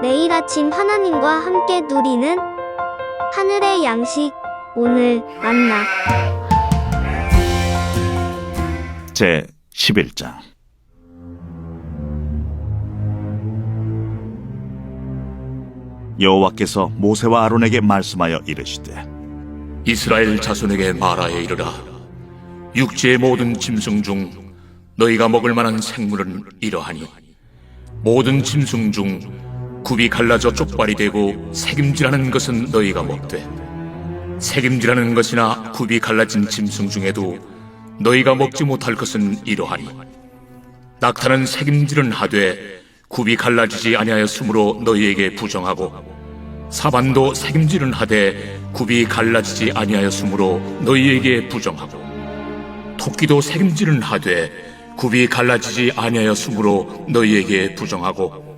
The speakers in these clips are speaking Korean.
매일 아침 하나님과 함께 누리는 하늘의 양식, 오늘 만나. 제 11장. 여호와께서 모세와 아론에게 말씀하여 이르시되, 이스라엘 자손에게 말하여 이르라. 육지의 모든 짐승 중 너희가 먹을 만한 생물은 이러하니, 모든 짐승 중 굽이 갈라져 쪽발이 되고 새김질하는 것은 너희가 먹되, 새김질하는 것이나 굽이 갈라진 짐승 중에도 너희가 먹지 못할 것은 이러하니, 낙타는 새김질은 하되 굽이 갈라지지 아니하였으므로 너희에게 부정하고, 사반도 새김질은 하되 굽이 갈라지지 아니하였으므로 너희에게 부정하고, 토끼도 새김질은 하되 굽이 갈라지지 아니하였으므로 너희에게 부정하고,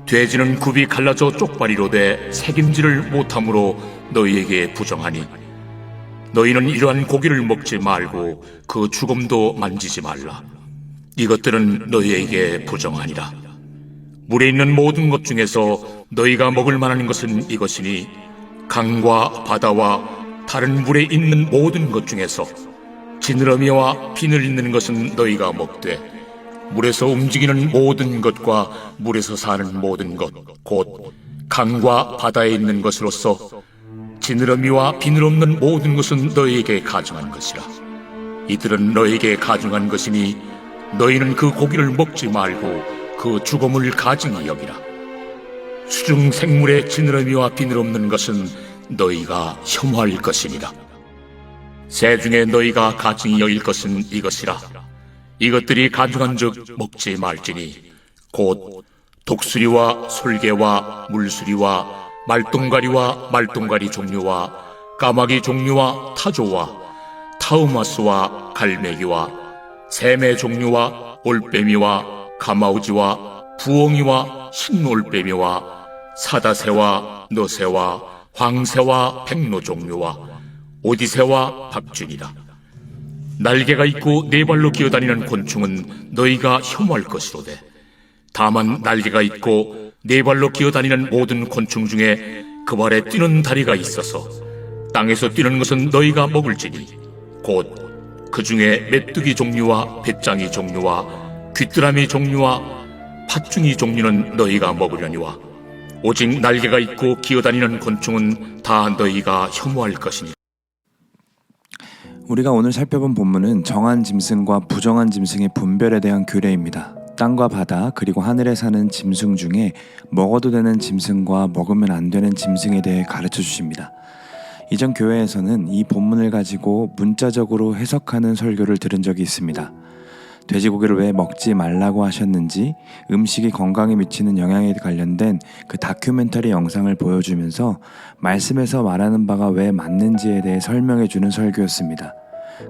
돼지는 굽이 갈라져 쪽발이로되 새김질을 못함으로 너희에게 부정하니, 너희는 이러한 고기를 먹지 말고 그 죽음도 만지지 말라. 이것들은 너희에게 부정하니라. 물에 있는 모든 것 중에서 너희가 먹을 만한 것은 이것이니, 강과 바다와 다른 물에 있는 모든 것 중에서 지느러미와 비늘 있는 것은 너희가 먹되, 물에서 움직이는 모든 것과 물에서 사는 모든 것, 곧 강과 바다에 있는 것으로서 지느러미와 비늘 없는 모든 것은 너희에게 가증한 것이라. 이들은 너희에게 가증한 것이니 너희는 그 고기를 먹지 말고 그 죽음을 가증히 여기라. 수중 생물의 지느러미와 비늘 없는 것은 너희가 혐오할 것이니라. 새 중에 너희가 가증히 여길 것은 이것이라. 이것들이 가증한즉 먹지 말지니, 곧 독수리와 솔개와 물수리와 말똥가리와 말똥가리 종류와 까마귀 종류와 타조와 타우마스와 갈매기와 샘의 종류와 올빼미와 가마우지와 부엉이와 흰올빼미와 사다새와 너새와 황새와 백로 종류와 오디새와 박쥐니라. 날개가 있고 네 발로 기어다니는 곤충은 너희가 혐오할 것이로되, 다만 날개가 있고 네 발로 기어다니는 모든 곤충 중에 그 발에 뛰는 다리가 있어서 땅에서 뛰는 것은 너희가 먹을지니, 곧 그 중에 메뚜기 종류와 배짱이 종류와 귀뚜라미 종류와 팥중이 종류는 너희가 먹으려니와, 오직 날개가 있고 기어다니는 곤충은 다 너희가 혐오할 것이니. 우리가 오늘 살펴본 본문은 정한 짐승과 부정한 짐승의 분별에 대한 규례입니다. 땅과 바다 그리고 하늘에 사는 짐승 중에 먹어도 되는 짐승과 먹으면 안 되는 짐승에 대해 가르쳐 주십니다. 이전 교회에서는 이 본문을 가지고 문자적으로 해석하는 설교를 들은 적이 있습니다. 돼지고기를 왜 먹지 말라고 하셨는지, 음식이 건강에 미치는 영향에 관련된 그 다큐멘터리 영상을 보여주면서 말씀에서 말하는 바가 왜 맞는지에 대해 설명해주는 설교였습니다.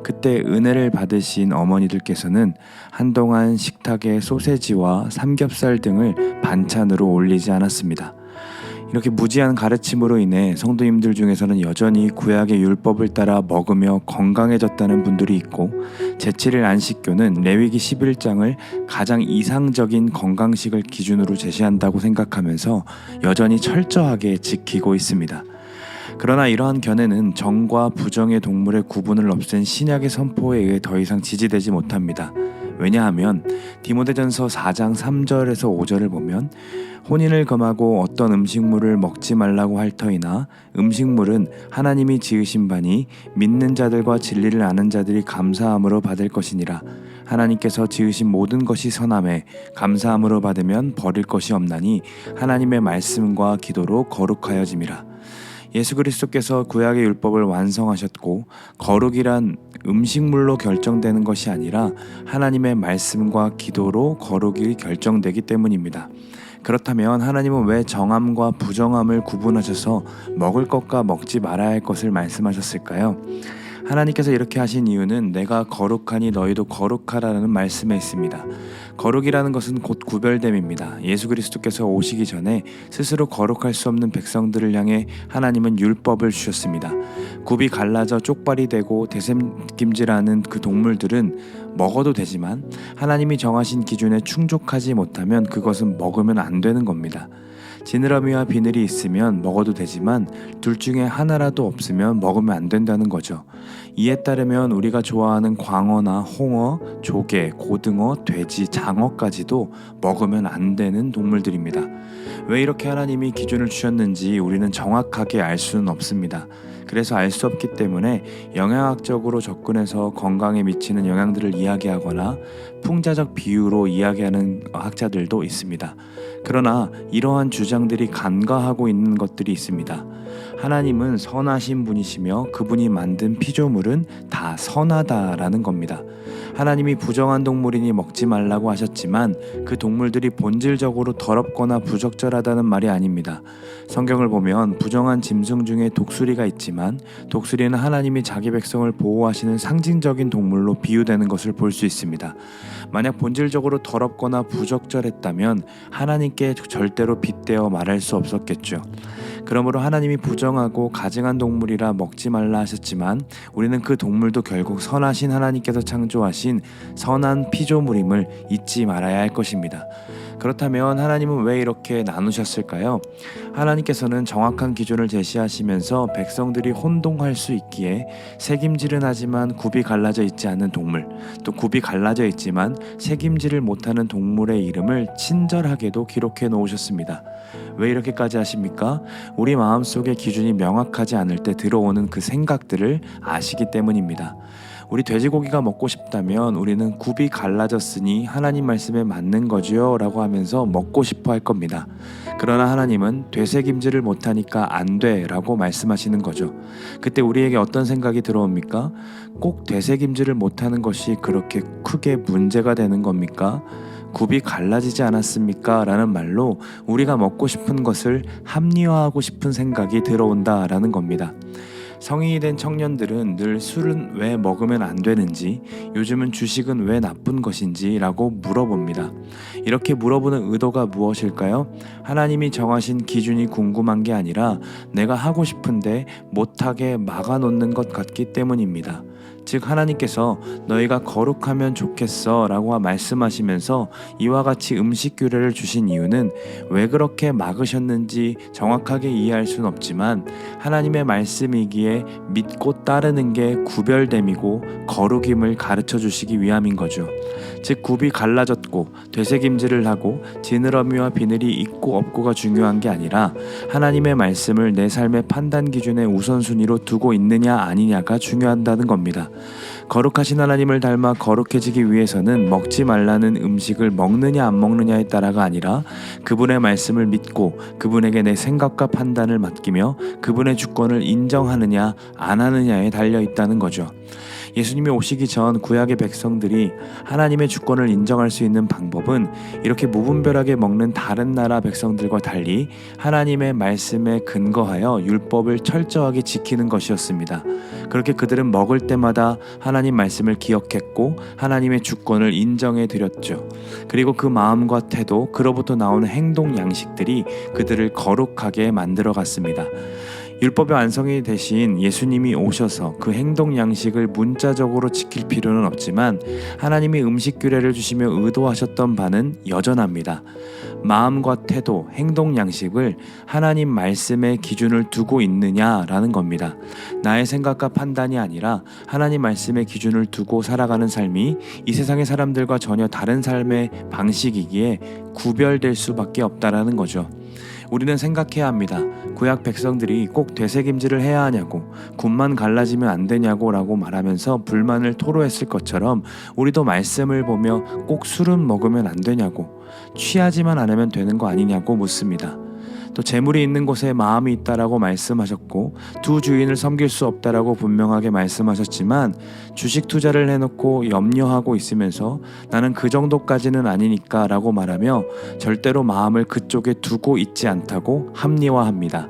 그때 은혜를 받으신 어머니들께서는 한동안 식탁에 소세지와 삼겹살 등을 반찬으로 올리지 않았습니다. 이렇게 무지한 가르침으로 인해 성도님들 중에서는 여전히 구약의 율법을 따라 먹으며 건강해졌다는 분들이 있고, 제7일 안식교는 레위기 11장을 가장 이상적인 건강식을 기준으로 제시한다고 생각하면서 여전히 철저하게 지키고 있습니다. 그러나 이러한 견해는 정과 부정의 동물의 구분을 없앤 신약의 선포에 의해 더 이상 지지되지 못합니다. 왜냐하면 디모데전서 4장 3절에서 5절을 보면, 혼인을 금하고 어떤 음식물을 먹지 말라고 할 터이나 음식물은 하나님이 지으신 바니 믿는 자들과 진리를 아는 자들이 감사함으로 받을 것이니라. 하나님께서 지으신 모든 것이 선함에 감사함으로 받으면 버릴 것이 없나니 하나님의 말씀과 기도로 거룩하여짐이라. 예수 그리스도께서 구약의 율법을 완성하셨고, 거룩이란 음식물로 결정되는 것이 아니라 하나님의 말씀과 기도로 거룩이 결정되기 때문입니다. 그렇다면 하나님은 왜 정함과 부정함을 구분하셔서 먹을 것과 먹지 말아야 할 것을 말씀하셨을까요? 하나님께서 이렇게 하신 이유는 내가 거룩하니 너희도 거룩하라는 말씀에 있습니다. 거룩이라는 것은 곧 구별됨입니다. 예수 그리스도께서 오시기 전에 스스로 거룩할 수 없는 백성들을 향해 하나님은 율법을 주셨습니다. 굽이 갈라져 쪽발이 되고 대샘김질하는 그 동물들은 먹어도 되지만 하나님이 정하신 기준에 충족하지 못하면 그것은 먹으면 안 되는 겁니다. 지느러미와 비늘이 있으면 먹어도 되지만 둘 중에 하나라도 없으면 먹으면 안 된다는 거죠. 이에 따르면 우리가 좋아하는 광어나 홍어, 조개, 고등어, 돼지, 장어까지도 먹으면 안 되는 동물들입니다. 왜 이렇게 하나님이 기준을 주셨는지 우리는 정확하게 알 수는 없습니다. 그래서 알 수 없기 때문에 영양학적으로 접근해서 건강에 미치는 영향들을 이야기하거나 풍자적 비유로 이야기하는 학자들도 있습니다. 그러나 이러한 주장들이 간과하고 있는 것들이 있습니다. 하나님은 선하신 분이시며 그분이 만든 피조물은 다 선하다라는 겁니다. 하나님이 부정한 동물이니 먹지 말라고 하셨지만 그 동물들이 본질적으로 더럽거나 부적절하다는 말이 아닙니다. 성경을 보면 부정한 짐승 중에 독수리가 있지만 독수리는 하나님이 자기 백성을 보호하시는 상징적인 동물로 비유되는 것을 볼 수 있습니다. 만약 본질적으로 더럽거나 부적절했다면 하나님께 절대로 빗대어 말할 수 없었겠죠. 그러므로 하나님이 부정하고 가증한 동물이라 먹지 말라 하셨지만 우리는 그 동물도 결국 선하신 하나님께서 창조하신 선한 피조물임을 잊지 말아야 할 것입니다. 그렇다면 하나님은 왜 이렇게 나누셨을까요? 하나님께서는 정확한 기준을 제시하시면서 백성들이 혼동할 수 있기에 색임질은 하지만 굽이 갈라져 있지 않는 동물, 또 굽이 갈라져 있지만 색임질을 못하는 동물의 이름을 친절하게도 기록해 놓으셨습니다. 왜 이렇게까지 하십니까? 우리 마음속에 기준이 명확하지 않을 때 들어오는 그 생각들을 아시기 때문입니다. 우리 돼지고기가 먹고 싶다면 우리는 굽이 갈라졌으니 하나님 말씀에 맞는 거지요 라고 하면서 먹고 싶어 할 겁니다. 그러나 하나님은 되새김질을 못하니까 안 돼 라고 말씀하시는 거죠. 그때 우리에게 어떤 생각이 들어옵니까? 꼭 되새김질을 못하는 것이 그렇게 크게 문제가 되는 겁니까? 굽이 갈라지지 않았습니까? 라는 말로 우리가 먹고 싶은 것을 합리화하고 싶은 생각이 들어온다라는 겁니다. 성인이 된 청년들은 늘 술은 왜 먹으면 안 되는지, 요즘은 주식은 왜 나쁜 것인지 라고 물어봅니다. 이렇게 물어보는 의도가 무엇일까요? 하나님이 정하신 기준이 궁금한 게 아니라 내가 하고 싶은데 못하게 막아놓는 것 같기 때문입니다. 즉 하나님께서 너희가 거룩하면 좋겠어 라고 말씀하시면서 이와 같이 음식 규례를 주신 이유는 왜 그렇게 막으셨는지 정확하게 이해할 수는 없지만 하나님의 말씀이기에 믿고 따르는 게 구별됨이고 거룩임을 가르쳐 주시기 위함인 거죠. 즉 굽이 갈라졌고 되새김질을 하고 지느러미와 비늘이 있고 없고가 중요한 게 아니라 하나님의 말씀을 내 삶의 판단 기준의 우선순위로 두고 있느냐 아니냐가 중요하다는 겁니다. 거룩하신 하나님을 닮아 거룩해지기 위해서는 먹지 말라는 음식을 먹느냐 안 먹느냐에 따라가 아니라 그분의 말씀을 믿고 그분에게 내 생각과 판단을 맡기며 그분의 주권을 인정하느냐 안 하느냐에 달려 있다는 거죠. 예수님이 오시기 전 구약의 백성들이 하나님의 주권을 인정할 수 있는 방법은 이렇게 무분별하게 먹는 다른 나라 백성들과 달리 하나님의 말씀에 근거하여 율법을 철저하게 지키는 것이었습니다. 그렇게 그들은 먹을 때마다 하나님 말씀을 기억했고 하나님의 주권을 인정해 드렸죠. 그리고 그 마음과 태도, 그로부터 나오는 행동 양식들이 그들을 거룩하게 만들어 갔습니다. 율법의 완성이 되신 예수님이 오셔서 그 행동 양식을 문자적으로 지킬 필요는 없지만 하나님이 음식 규례를 주시며 의도하셨던 바는 여전합니다. 마음과 태도, 행동 양식을 하나님 말씀의 기준을 두고 있느냐라는 겁니다. 나의 생각과 판단이 아니라 하나님 말씀의 기준을 두고 살아가는 삶이 이 세상의 사람들과 전혀 다른 삶의 방식이기에 구별될 수밖에 없다라는 거죠. 우리는 생각해야 합니다. 구약 백성들이 꼭 되새김질을 해야 하냐고, 굽만 갈라지면 안 되냐고 라고 말하면서 불만을 토로했을 것처럼 우리도 말씀을 보며 꼭 술은 먹으면 안 되냐고, 취하지만 않으면 되는 거 아니냐고 묻습니다. 또 재물이 있는 곳에 마음이 있다라고 말씀하셨고 두 주인을 섬길 수 없다라고 분명하게 말씀하셨지만 주식 투자를 해놓고 염려하고 있으면서 나는 그 정도까지는 아니니까 라고 말하며 절대로 마음을 그쪽에 두고 있지 않다고 합리화합니다.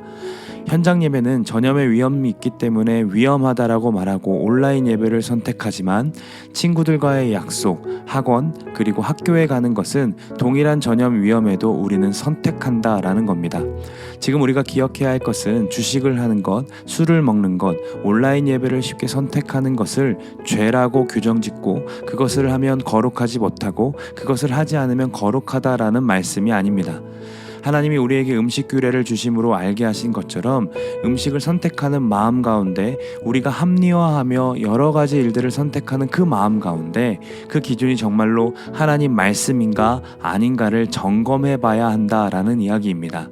현장 예배는 전염의 위험이 있기 때문에 위험하다라고 말하고 온라인 예배를 선택하지만 친구들과의 약속, 학원, 그리고 학교에 가는 것은 동일한 전염 위험에도 우리는 선택한다라는 겁니다. 지금 우리가 기억해야 할 것은 주식을 하는 것, 술을 먹는 것, 온라인 예배를 쉽게 선택하는 것을 죄라고 규정짓고 그것을 하면 거룩하지 못하고 그것을 하지 않으면 거룩하다라는 말씀이 아닙니다. 하나님이 우리에게 음식 규례를 주심으로 알게 하신 것처럼 음식을 선택하는 마음 가운데 우리가 합리화하며 여러 가지 일들을 선택하는 그 마음 가운데 그 기준이 정말로 하나님 말씀인가 아닌가를 점검해 봐야 한다라는 이야기입니다.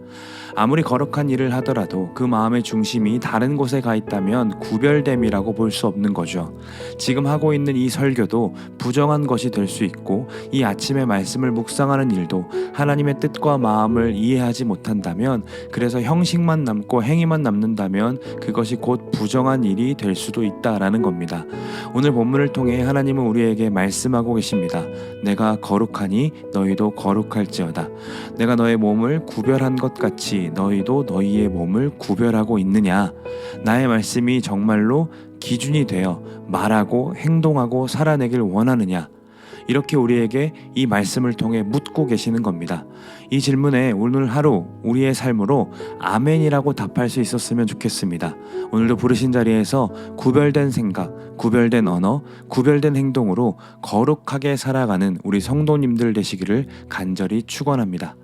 아무리 거룩한 일을 하더라도 그 마음의 중심이 다른 곳에 가 있다면 구별됨이라고 볼 수 없는 거죠. 지금 하고 있는 이 설교도 부정한 것이 될 수 있고 이 아침의 말씀을 묵상하는 일도 하나님의 뜻과 마음을 이해하지 못한다면, 그래서 형식만 남고 행위만 남는다면 그것이 곧 부정한 일이 될 수도 있다라는 겁니다. 오늘 본문을 통해 하나님은 우리에게 말씀하고 계십니다. 내가 거룩하니 너희도 거룩할지어다. 내가 너의 몸을 구별한 것 같이 너희도 너희의 몸을 구별하고 있느냐? 나의 말씀이 정말로 기준이 되어 말하고 행동하고 살아내길 원하느냐? 이렇게 우리에게 이 말씀을 통해 묻고 계시는 겁니다. 이 질문에 오늘 하루 우리의 삶으로 아멘이라고 답할 수 있었으면 좋겠습니다. 오늘도 부르신 자리에서 구별된 생각, 구별된 언어, 구별된 행동으로 거룩하게 살아가는 우리 성도님들 되시기를 간절히 축원합니다.